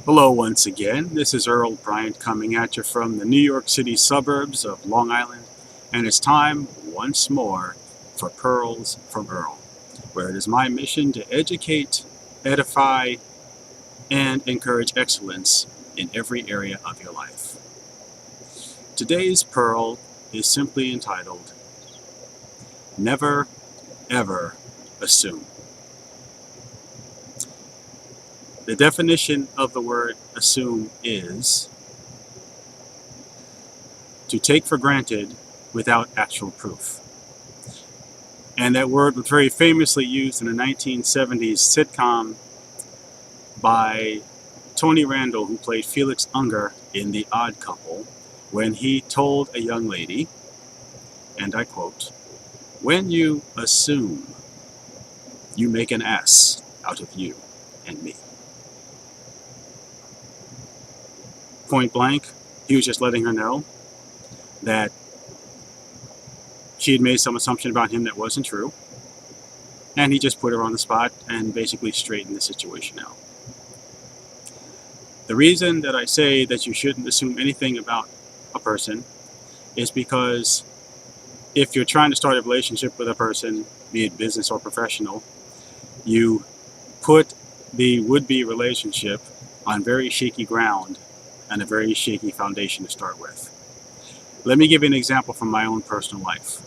Hello once again, this is Earl Bryant coming at you from the New York City suburbs of Long Island, and it's time once more for Pearls from Earl, where it is my mission to educate, edify, and encourage excellence in every area of your life. Today's Pearl is simply entitled, Never Ever Assume. The definition of the word assume is to take for granted without actual proof. And that word was very famously used in a 1970s sitcom by Tony Randall, who played Felix Unger in The Odd Couple, when he told a young lady, and I quote, "When you assume, you make an ass out of you and me." Point blank, he was just letting her know that she had made some assumption about him that wasn't true, and he just put her on the spot and basically straightened the situation out. The reason that I say that you shouldn't assume anything about a person is because if you're trying to start a relationship with a person, be it business or professional, you put the would-be relationship on very shaky ground and a very shaky foundation to start with. Let me give you an example from my own personal life.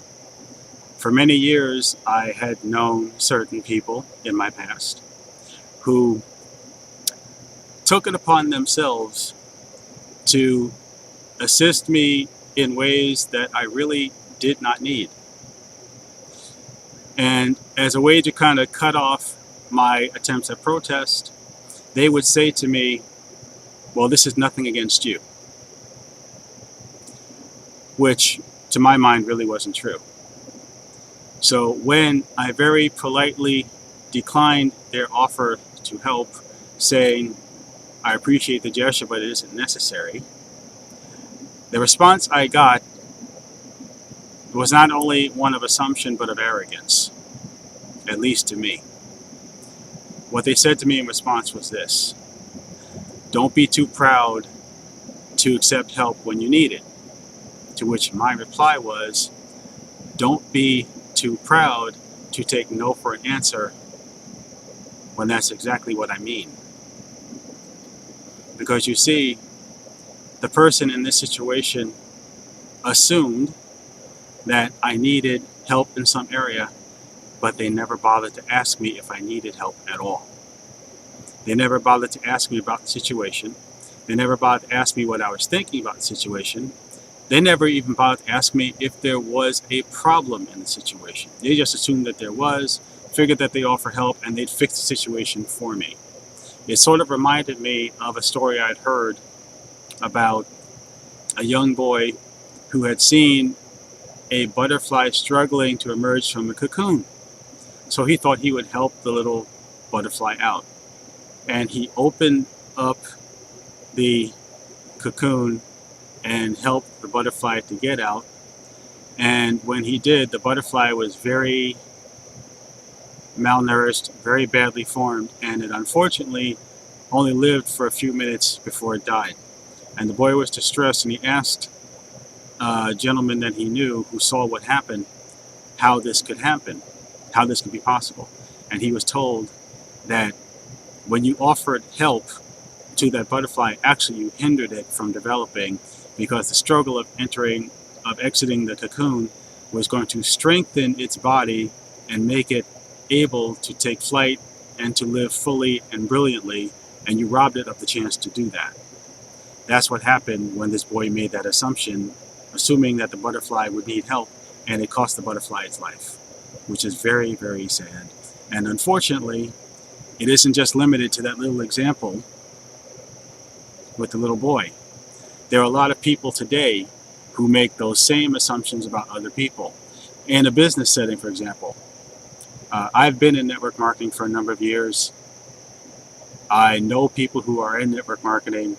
For many years, I had known certain people in my past who took it upon themselves to assist me in ways that I really did not need. And as a way to kind of cut off my attempts at protest, they would say to me, "Well, this is nothing against you," which to my mind really wasn't true. So when I very politely declined their offer to help, saying, "I appreciate the gesture, but it isn't necessary," the response I got was not only one of assumption, but of arrogance, at least to me. What they said to me in response was this: "Don't be too proud to accept help when you need it." To which my reply was, "Don't be too proud to take no for an answer when that's exactly what I mean." Because you see, the person in this situation assumed that I needed help in some area, but they never bothered to ask me if I needed help at all. They never bothered to ask me about the situation. They never bothered to ask me what I was thinking about the situation. They never even bothered to ask me if there was a problem in the situation. They just assumed that there was, figured that they'd offer help, and they'd fix the situation for me. It sort of reminded me of a story I'd heard about a young boy who had seen a butterfly struggling to emerge from a cocoon. So he thought he would help the little butterfly out. And he opened up the cocoon and helped the butterfly to get out. And when he did, the butterfly was very malnourished, very badly formed, and it unfortunately only lived for a few minutes before it died. And the boy was distressed, and he asked a gentleman that he knew who saw what happened how this could happen, how this could be possible. And he was told that when you offered help to that butterfly, actually you hindered it from developing, because the struggle of exiting the cocoon was going to strengthen its body and make it able to take flight and to live fully and brilliantly, and you robbed it of the chance to do that. That's what happened when this boy made that assumption, assuming that the butterfly would need help, and it cost the butterfly its life, which is very, very sad. And unfortunately, it isn't just limited to that little example with the little boy. There are a lot of people today who make those same assumptions about other people. In a business setting, for example, I've been in network marketing for a number of years. I know people who are in network marketing,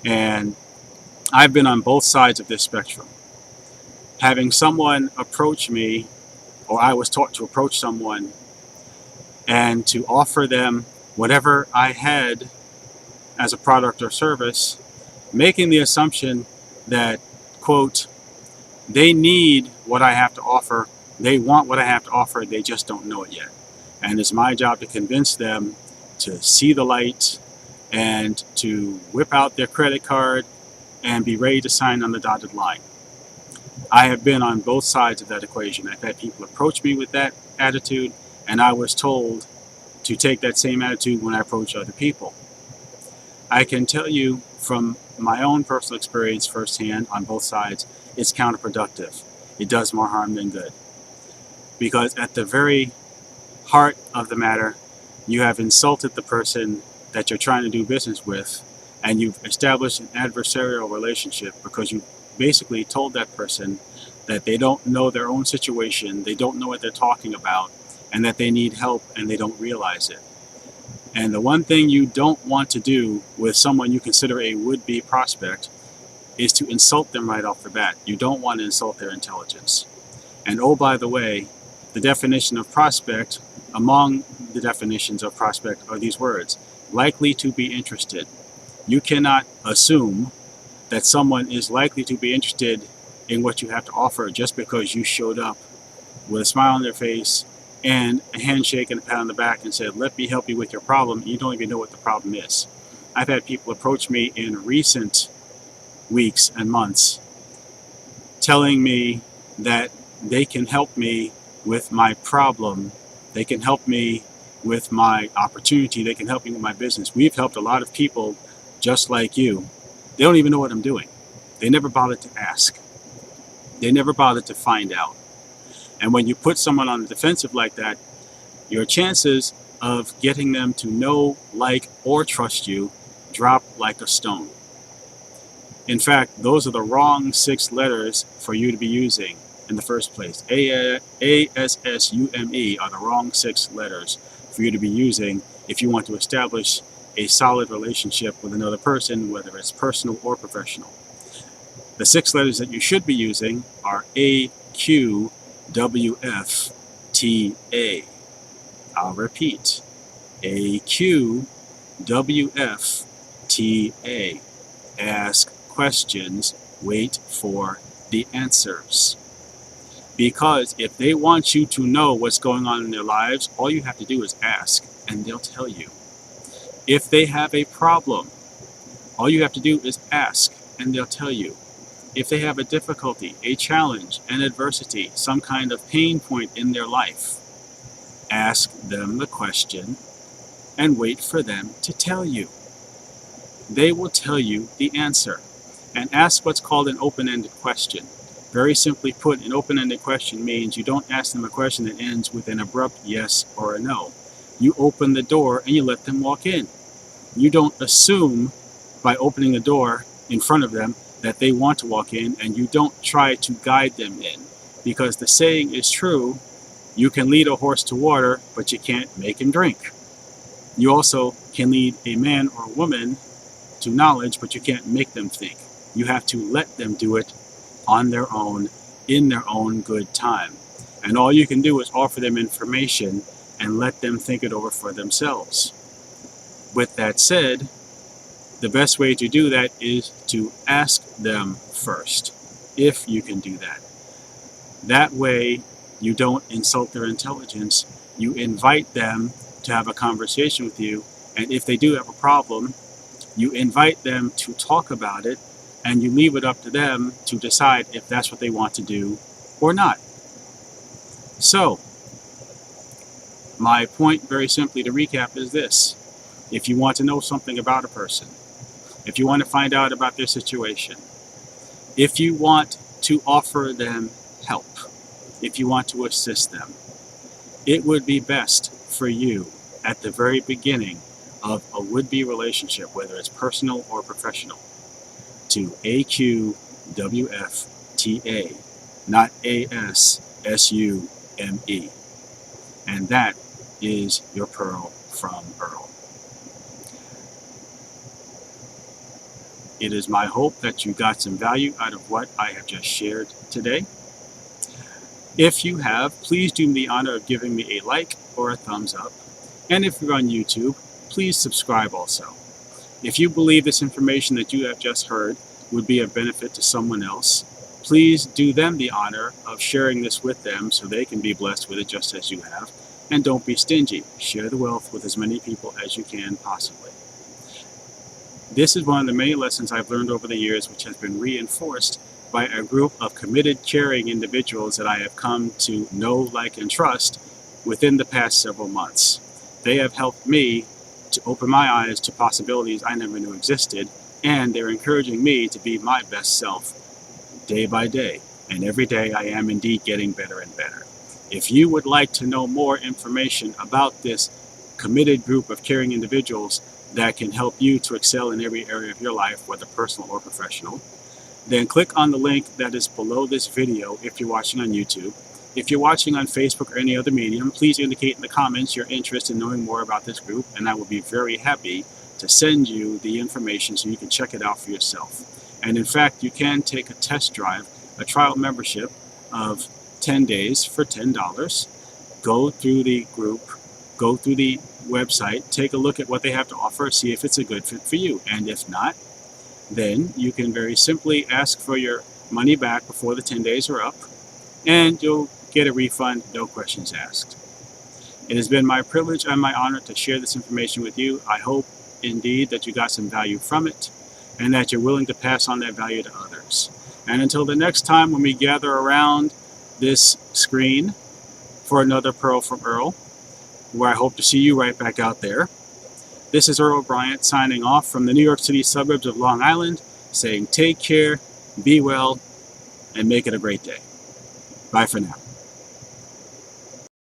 and I've been on both sides of this spectrum. Having someone approach me, or I was taught to approach someone and to offer them whatever I had as a product or service, making the assumption that, quote, they need what I have to offer, they want what I have to offer, they just don't know it yet. And it's my job to convince them to see the light and to whip out their credit card and be ready to sign on the dotted line. I have been on both sides of that equation. I've had people approach me with that attitude, and I was told to take that same attitude when I approach other people. I can tell you from my own personal experience firsthand on both sides, it's counterproductive. It does more harm than good. Because at the very heart of the matter, you have insulted the person that you're trying to do business with, and you've established an adversarial relationship because you basically told that person that they don't know their own situation, they don't know what they're talking about, and that they need help and they don't realize it. And the one thing you don't want to do with someone you consider a would-be prospect is to insult them right off the bat. You don't want to insult their intelligence. And oh, by the way, the definition of prospect, among the definitions of prospect are these words: likely to be interested. You cannot assume that someone is likely to be interested in what you have to offer just because you showed up with a smile on their face and a handshake and a pat on the back and said, let me help you with your problem. You don't even know what the problem is. I've had people approach me in recent weeks and months telling me that they can help me with my problem, they can help me with my opportunity, they can help me with my business. We've helped a lot of people just like you. They don't even know what I'm doing. They never bothered to ask. They never bothered to find out. And when you put someone on the defensive like that, your chances of getting them to know, like, or trust you drop like a stone. In fact, those are the wrong 6 letters for you to be using in the first place. ASSUME are the wrong 6 letters for you to be using if you want to establish a solid relationship with another person, whether it's personal or professional. The 6 letters that you should be using are AQWFTA. I'll repeat, AQWFTA. Ask questions, wait for the answers. Because if they want you to know what's going on in their lives, all you have to do is ask, and they'll tell you. If they have a problem, all you have to do is ask, and they'll tell you. If they have a difficulty, a challenge, an adversity, some kind of pain point in their life, ask them the question and wait for them to tell you. They will tell you the answer. And ask what's called an open-ended question. Very simply put, an open-ended question means you don't ask them a question that ends with an abrupt yes or a no. You open the door and you let them walk in. You don't assume by opening the door in front of them that they want to walk in, and you don't try to guide them in. Because the saying is true, you can lead a horse to water, but you can't make him drink. You also can lead a man or woman to knowledge, but you can't make them think. You have to let them do it on their own, in their own good time. And all you can do is offer them information and let them think it over for themselves. With that said, the best way to do that is to ask them first, if you can do that. That way, you don't insult their intelligence. You invite them to have a conversation with you, and if they do have a problem, you invite them to talk about it, and you leave it up to them to decide if that's what they want to do or not. So, my point, very simply to recap, is this. If you want to know something about a person, if you want to find out about their situation, if you want to offer them help, if you want to assist them, it would be best for you at the very beginning of a would-be relationship, whether it's personal or professional, to AQWFTA, not ASSUME. And that is your pearl from Earl. It is my hope that you got some value out of what I have just shared today. If you have, please do me the honor of giving me a like or a thumbs up. And if you're on YouTube, please subscribe also. If you believe this information that you have just heard would be of benefit to someone else, please do them the honor of sharing this with them so they can be blessed with it just as you have. And don't be stingy. Share the wealth with as many people as you can possibly. This is one of the many lessons I've learned over the years, which has been reinforced by a group of committed, caring individuals that I have come to know, like, and trust within the past several months. They have helped me to open my eyes to possibilities I never knew existed, and they're encouraging me to be my best self day by day. And every day I am indeed getting better and better. If you would like to know more information about this committed group of caring individuals that can help you to excel in every area of your life, whether personal or professional, then click on the link that is below this video if you're watching on YouTube. If you're watching on Facebook or any other medium, please indicate in the comments your interest in knowing more about this group, and I will be very happy to send you the information so you can check it out for yourself. And in fact, you can take a test drive, a trial membership of 10 days for $10. Go through the group, go through the website, take a look at what they have to offer, see if it's a good fit for you. And if not, then you can very simply ask for your money back before the 10 days are up, and you'll get a refund, no questions asked. It has been my privilege and my honor to share this information with you. I hope indeed that you got some value from it and that you're willing to pass on that value to others. And until the next time when we gather around this screen for another Pearl from Earl, where I hope to see you right back out there, this is Earl Bryant signing off from the New York City suburbs of Long Island, saying take care, be well, and make it a great day. Bye for now.